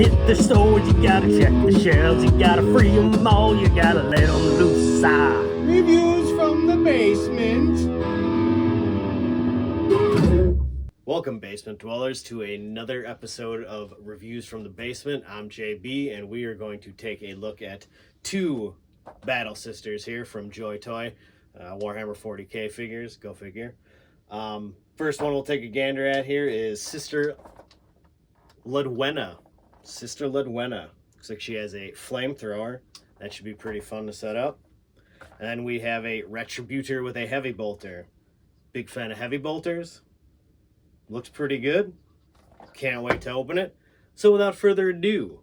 hit the stores, you gotta check the shelves, you gotta free them all, you gotta let them loose. Reviews from the basement. Welcome, basement dwellers, to another episode of Reviews from the Basement. I'm JB, and we are going to take a look at two Battle Sisters here from Joy Toy, Warhammer 40k figures. Go figure. First one we'll take a gander at here is Sister Ludwena. Sister Ludwena. Looks like she has a flamethrower. That should be pretty fun to set up. And then we have a Retributor with a heavy bolter. Big fan of heavy bolters. Looks pretty good. Can't wait to open it. So without further ado,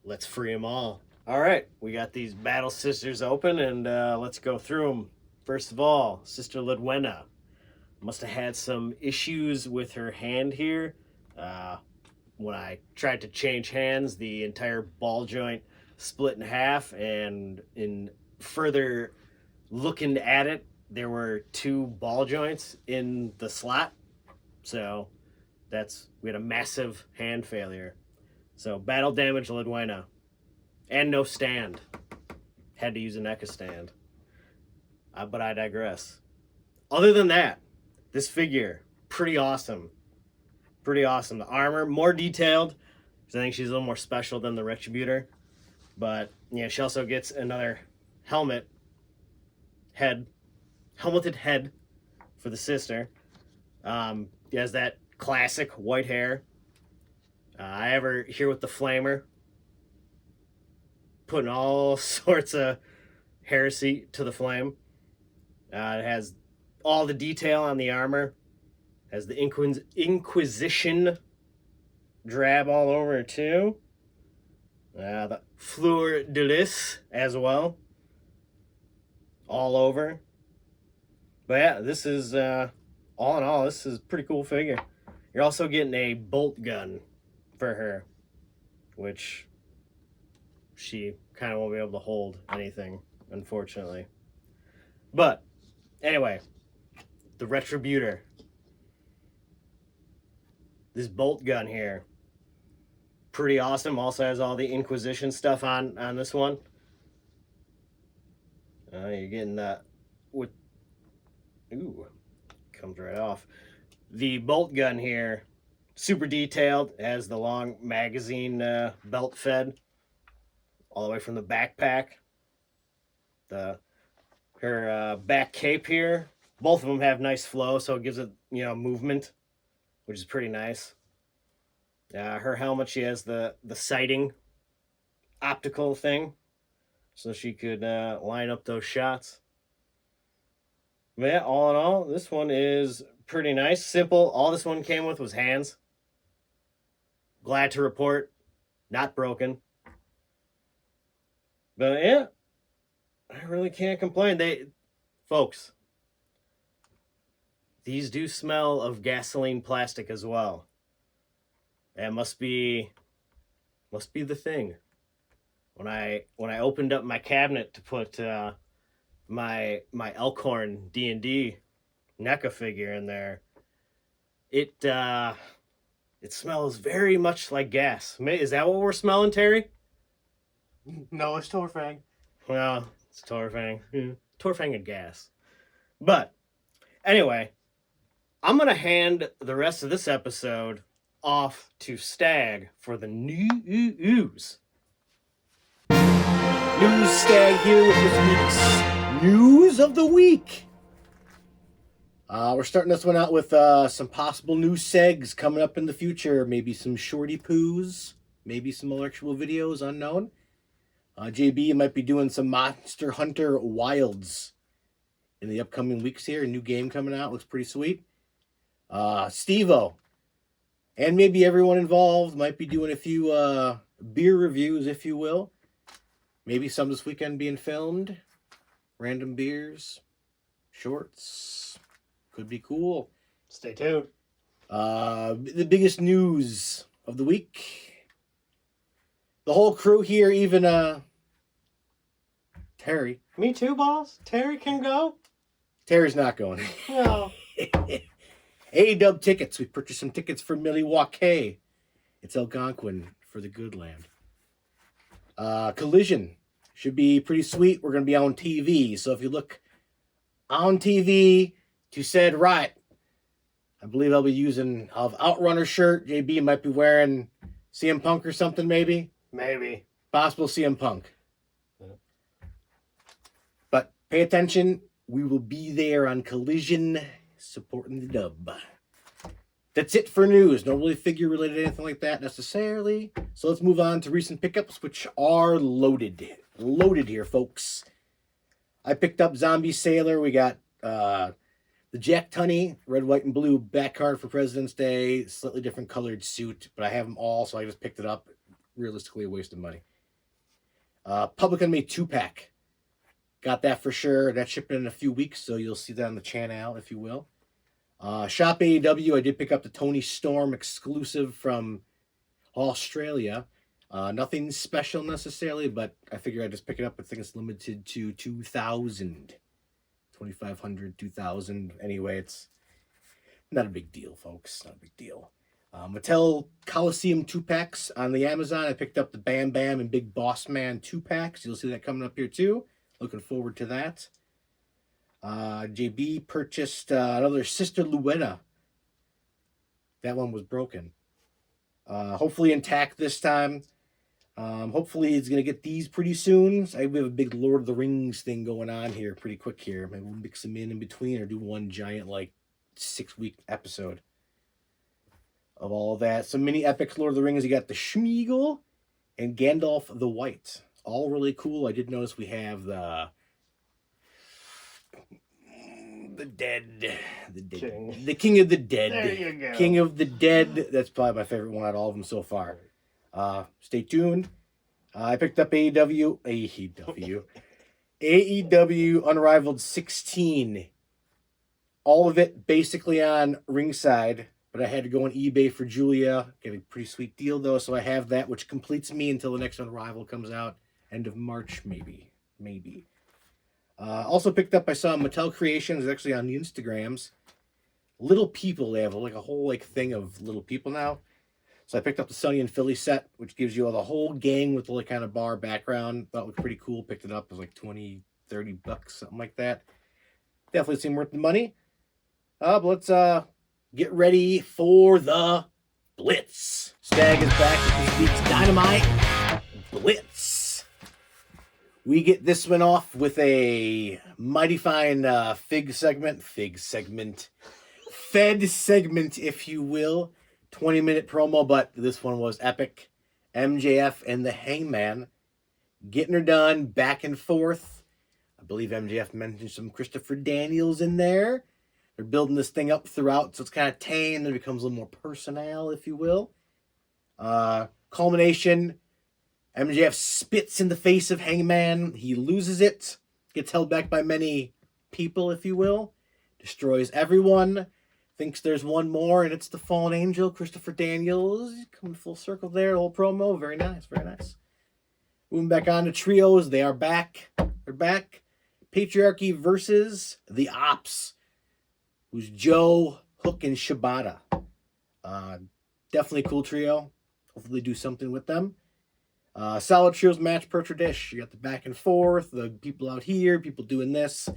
let's free them all. All right, we got these Battle Sisters open, and let's go through them. First of all, Sister Ludwena. Must have had some issues with her hand here. When I tried to change hands, the entire ball joint split in half, and in further looking at it, there were two ball joints in the slot. So we had a massive hand failure. So battle damage Ludwena. And no stand. Had to use a NECA stand. But I digress. Other than that, this figure, pretty awesome. Pretty awesome. The armor, more detailed, because I think she's a little more special than the Retributor. But, yeah, she also gets another helmeted head for the sister. He has that classic white hair. I have her here with the flamer, putting all sorts of heresy to the flame. It has all the detail on the armor. Has the Inquisition drab all over it too. The Fleur de Lis as well. All over. But yeah, this is, all in all, this is a pretty cool figure. You're also getting a bolt gun for her, which she kind of won't be able to hold anything, unfortunately. But, anyway, the Retributor. This bolt gun here, pretty awesome. Also has all the Inquisition stuff on this one. You're getting that with, ooh, comes right off. The bolt gun here, super detailed. It has the long magazine belt fed all the way from the backpack. Her back cape here, both of them have nice flow, so it gives it, movement, which is pretty nice. Her helmet, she has the sighting optical thing, so she could line up those shots. But yeah, all in all, this one is pretty nice. Simple. All this one came with was hands. Glad to report, not broken. But yeah, I really can't complain. Folks, these do smell of gasoline plastic as well. That must be the thing. When I opened up my cabinet to put my Elkhorn D&D NECA figure in there, it smells very much like gas. Is that what we're smelling, Terry? No, it's Torfang. Well, it's Torfang. Torfang and gas. But anyway, I'm going to hand the rest of this episode off to Stag for the news. News Stag here with this week's News of the Week. We're starting this one out with some possible new segs coming up in the future. Maybe some shorty poos. Maybe some electrical videos, unknown. JB might be doing some Monster Hunter Wilds in the upcoming weeks here. A new game coming out. Looks pretty sweet. Steve-O and maybe everyone involved might be doing a few beer reviews, if you will. Maybe some this weekend being filmed. Random beers. Shorts. Could be cool. Stay tuned. The biggest news of the week. The whole crew here, even Terry. Me too, boss. Terry can go. Terry's not going. No. A-Dub tickets. We purchased some tickets for Milwaukee. It's Algonquin for the good land. Collision should be pretty sweet. We're going to be on TV. So if you look on TV to said right, I believe I'll be using Outrunner shirt. JB might be wearing CM Punk or something, maybe. Maybe. Possible CM Punk. But pay attention. We will be there on Collision supporting the dub. That's it for news. No really figure related anything like that necessarily. So let's move on to recent pickups, which are loaded. Loaded here, folks. I picked up Zombie Sailor. We got the Jack Tunney, red, white, and blue back card for President's Day. Slightly different colored suit, but I have them all, so I just picked it up. Realistically, a waste of money. Public Enemy 2-pack. Got that for sure. That's shipping in a few weeks, so you'll see that on the channel, if you will. Shop AEW, I did pick up the Tony Storm exclusive from Australia. Nothing special necessarily, but I figured I'd just pick it up. I think it's limited to 2,000. 2,500, 2,000. Anyway, it's not a big deal, folks. Not a big deal. Mattel Coliseum 2-packs on the Amazon. I picked up the Bam Bam and Big Boss Man 2-packs. You'll see that coming up here too. Looking forward to that. JB purchased another Sister Luetta. That one was broken. Hopefully intact this time. Hopefully he's going to get these pretty soon. So we have a big Lord of the Rings thing going on here pretty quick here. Maybe we'll mix them in between or do one giant 6-week episode of all of that. Some mini epics Lord of the Rings. You got the Schmeagol and Gandalf the White. All really cool. I did notice we have the King of the Dead. There you go. King of the Dead. That's probably my favorite one out of all of them so far. Stay tuned. I picked up AEW Unrivaled 16. All of it basically on Ringside, but I had to go on eBay for Julia. Get a pretty sweet deal though, so I have that, which completes me until the next Unrivaled comes out, end of March maybe. Also picked up, I saw Mattel Creations, actually on the Instagrams. Little People, they have a whole thing of Little People now. So I picked up the Sonny and Philly set, which gives you the whole gang with the kind of bar background. Thought it looked pretty cool. Picked it up. It was $20, $30, something like that. Definitely seemed worth the money. But let's get ready for the Blitz. Stag is back with this week's Dynamite Blitz. We get this one off with a mighty fine Fed segment, if you will. 20-minute promo, but this one was epic. MJF and the Hangman getting her done back and forth. I believe MJF mentioned some Christopher Daniels in there. They're building this thing up throughout, so it's kind of tame, then it becomes a little more personnel, if you will. Culmination, MJF spits in the face of Hangman. He loses it, gets held back by many people, if you will. Destroys everyone. Thinks there's one more, and it's the Fallen Angel, Christopher Daniels. Coming full circle there, the whole promo. Very nice, very nice. Moving back on to trios. They are back. They're back. Patriarchy versus the Ops. Who's Joe, Hook, and Shibata. Definitely a cool trio. Hopefully do something with them. Solid trios match per tradition. You got the back and forth, the people out here, people doing this.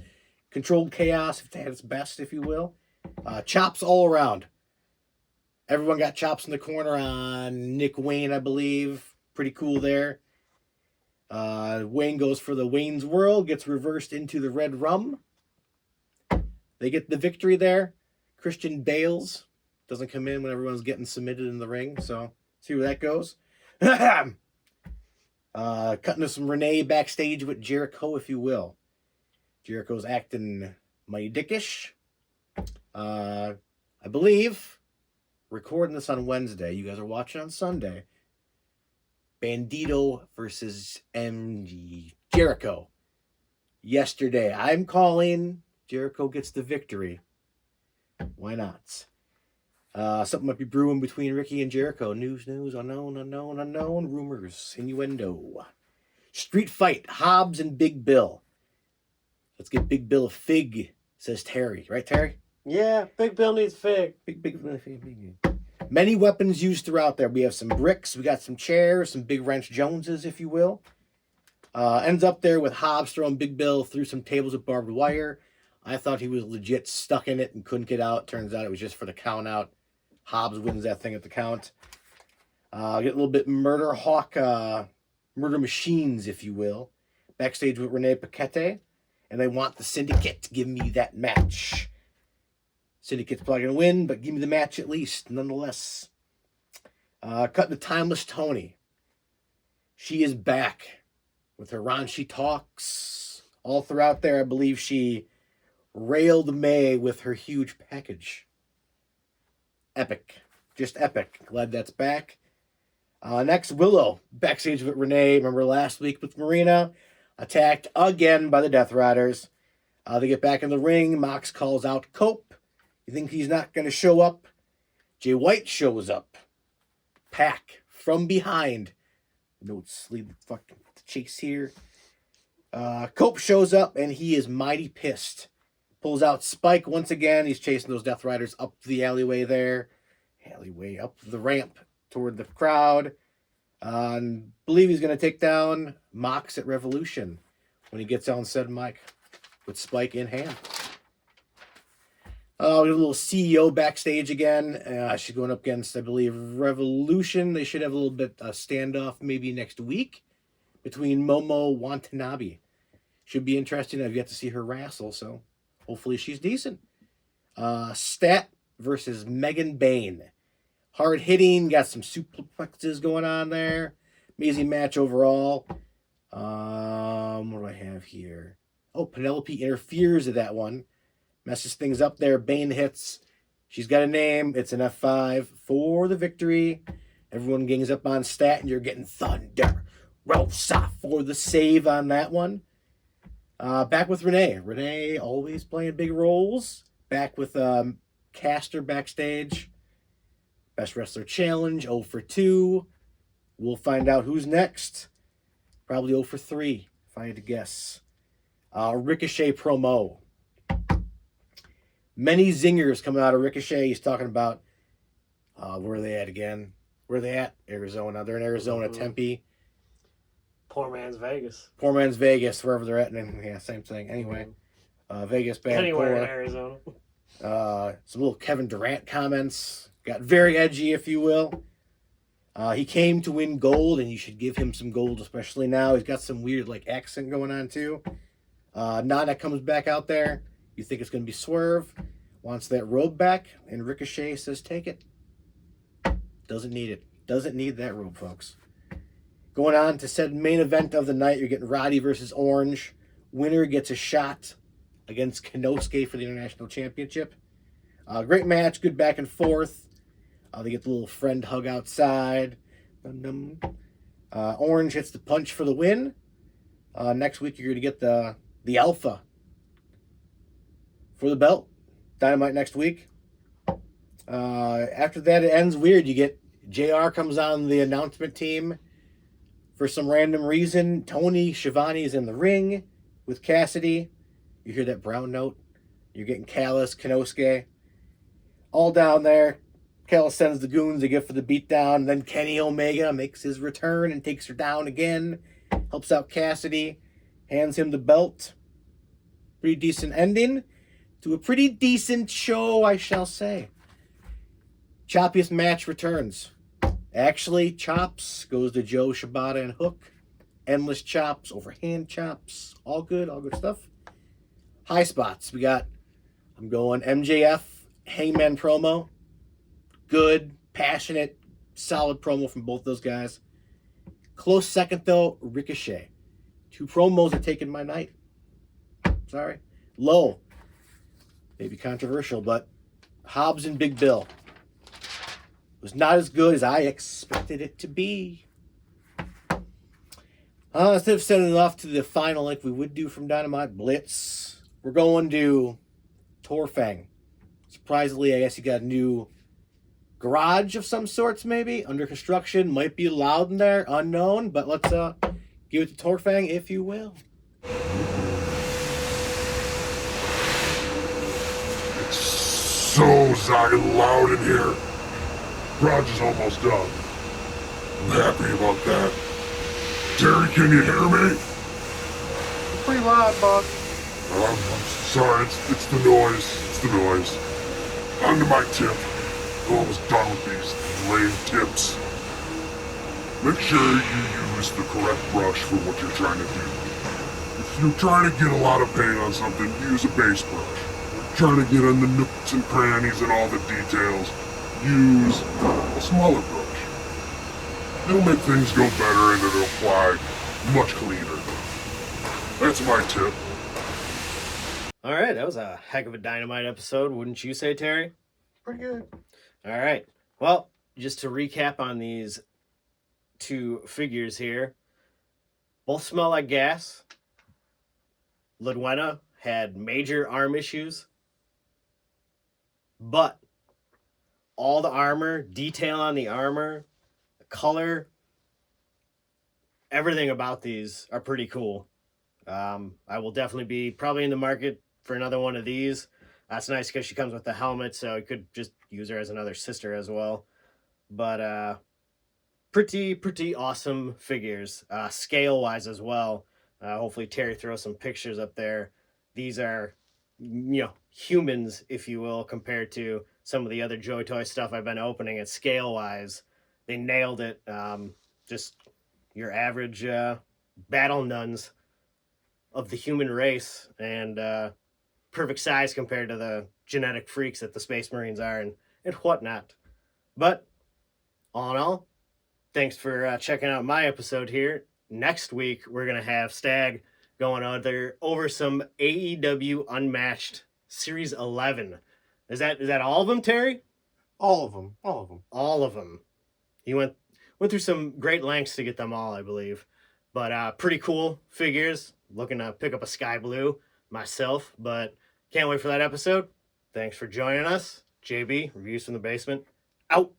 Controlled chaos, if they had its best, if you will. Chops all around. Everyone got chops in the corner on Nick Wayne, I believe. Pretty cool there. Wayne goes for the Wayne's World, gets reversed into the Red Rum. They get the victory there. Christian Bales doesn't come in when everyone's getting submitted in the ring, so see where that goes. Cutting to some Renee backstage with Jericho, if you will. Jericho's acting mighty dickish. I believe, recording this on Wednesday. You guys are watching on Sunday. Bandito versus Jericho. Yesterday. I'm calling Jericho gets the victory. Why not? Something might be brewing between Ricky and Jericho. News, unknown. Rumors, innuendo. Street fight, Hobbs and Big Bill. Let's get Big Bill a fig, says Terry. Right, Terry? Yeah, Big Bill needs fig. Big. Many weapons used throughout there. We have some bricks, we got some chairs, some big wrench Joneses, if you will. Ends up there with Hobbs throwing Big Bill through some tables with barbed wire. I thought he was legit stuck in it and couldn't get out. Turns out it was just for the count out. Hobbs wins that thing at the count. Get a little bit Murder Hawk, Murder Machines, if you will. Backstage with Renee Paquette. And they want the Syndicate to give me that match. Syndicate's probably going to win, but give me the match at least, nonetheless. Cut to Timeless Tony. She is back with her raunchy talks. All throughout there, I believe she railed May with her huge package. Epic. Just epic. Glad that's back. Next, Willow. Backstage with Renee. Remember last week with Marina? Attacked again by the Death Riders. They get back in the ring. Mox calls out Cope. You think he's not going to show up? Jay White shows up. Pack from behind. Notes lead the fucking chase here. Cope shows up and he is mighty pissed. Pulls out Spike once again. He's chasing those Death Riders up the alleyway there. Alleyway up the ramp toward the crowd. And believe he's going to take down Mox at Revolution when he gets on said mic with Spike in hand. We have a little CEO backstage again. She's going up against, I believe, Revolution. They should have a little bit standoff maybe next week between Momo Watanabe. Should be interesting. I've yet to see her wrestle, so hopefully she's decent. Stat versus Megan Bain. Hard hitting, got some suplexes going on there. Amazing match overall. What do I have here? Oh, Penelope interferes with that one. Messes things up there. Bain hits. She's got a name. It's an F5 for the victory. Everyone gangs up on Stat, and you're getting Thunder Rosa for the save on that one. Back with Renee. Renee always playing big roles. Back with Caster backstage. Best Wrestler Challenge, 0 for 2. We'll find out who's next. Probably 0 for 3, if I had to guess. Ricochet promo. Many zingers coming out of Ricochet. He's talking about, where are they at again? Where are they at? Arizona. They're in Arizona, Tempe. Poor man's Vegas. Poor man's Vegas, wherever they're at. And, yeah, same thing. Anyway, Vegas, bad. Anywhere poor. in Arizona. Some little Kevin Durant comments. Got very edgy, if you will. He came to win gold, and you should give him some gold, especially now. He's got some weird accent going on, too. Nana comes back out there. You think it's going to be Swerve. Wants that robe back, and Ricochet says, take it. Doesn't need it. Doesn't need that robe, folks. Going on to said main event of the night, you're getting Roddy versus Orange. Winner gets a shot against Kenosuke for the International Championship. Great match, good back and forth. They get the little friend hug outside. Orange hits the punch for the win. Next week, you're going to get the Alpha for the belt. Dynamite next week. After that, it ends weird. You get JR comes on the announcement team for some random reason. Tony Schiavone is in the ring with Cassidy. You hear that brown note. You're getting Callis, Kenosuke. All down there. Callis sends the goons a gift for the beatdown. Then Kenny Omega makes his return and takes her down again. Helps out Cassidy. Hands him the belt. Pretty decent ending to a pretty decent show, I shall say. Choppiest match returns. Actually, chops goes to Joe, Shibata, and Hook. Endless chops, overhand chops. All good stuff. High spots. We got, I'm going MJF, Hangman promo. Good, passionate, solid promo from both those guys. Close second, though, Ricochet. 2 promos are taking my night. Sorry. Low. Maybe controversial, but Hobbs and Big Bill was not as good as I expected it to be. Instead of sending it off to the final like we would do from Dynamite Blitz, we're going to Torfang. Surprisingly, I guess he got a new garage of some sorts, maybe. Under construction. Might be loud in there. Unknown. But let's give it to Torfang, if you will. It's so zagging loud in here. project's almost done. I'm happy about that. Terry, can you hear me? Pretty loud, bud. I'm sorry, it's the noise. It's the noise. On to my tip. I'm almost done with these lame tips. Make sure you use the correct brush for what you're trying to do. If you're trying to get a lot of paint on something, use a base brush. Trying to get in the nooks and crannies and all the details, use a smaller brush. It'll make things go better and it'll apply much cleaner. That's my tip. All right, that was a heck of a Dynamite episode, wouldn't you say, Terry? Pretty good. All right. Well, just to recap on these two figures here, both smell like gas. Ludwena had major arm issues, but all the armor, detail on the armor, the color, everything about these are pretty cool. I will definitely be probably in the market for another one of these. That's nice because she comes with the helmet, so you could just use her as another sister as well. But pretty awesome figures, scale-wise as well. Hopefully Terry throws some pictures up there. These are, humans, if you will, compared to some of the other Joy Toy stuff I've been opening. At scale-wise, they nailed it. Just your average battle nuns of the human race, and perfect size compared to the genetic freaks that the Space Marines are and whatnot. But all in all, thanks for checking out my episode here. Next week, we're going to have Stag going over some AEW Unmatched Series 11. Is that all of them, Terry? All of them. All of them. He went through some great lengths to get them all, I believe. But pretty cool figures. Looking to pick up a Sky Blue myself, but can't wait for that episode. Thanks for joining us. JB, Reviews from the Basement, out.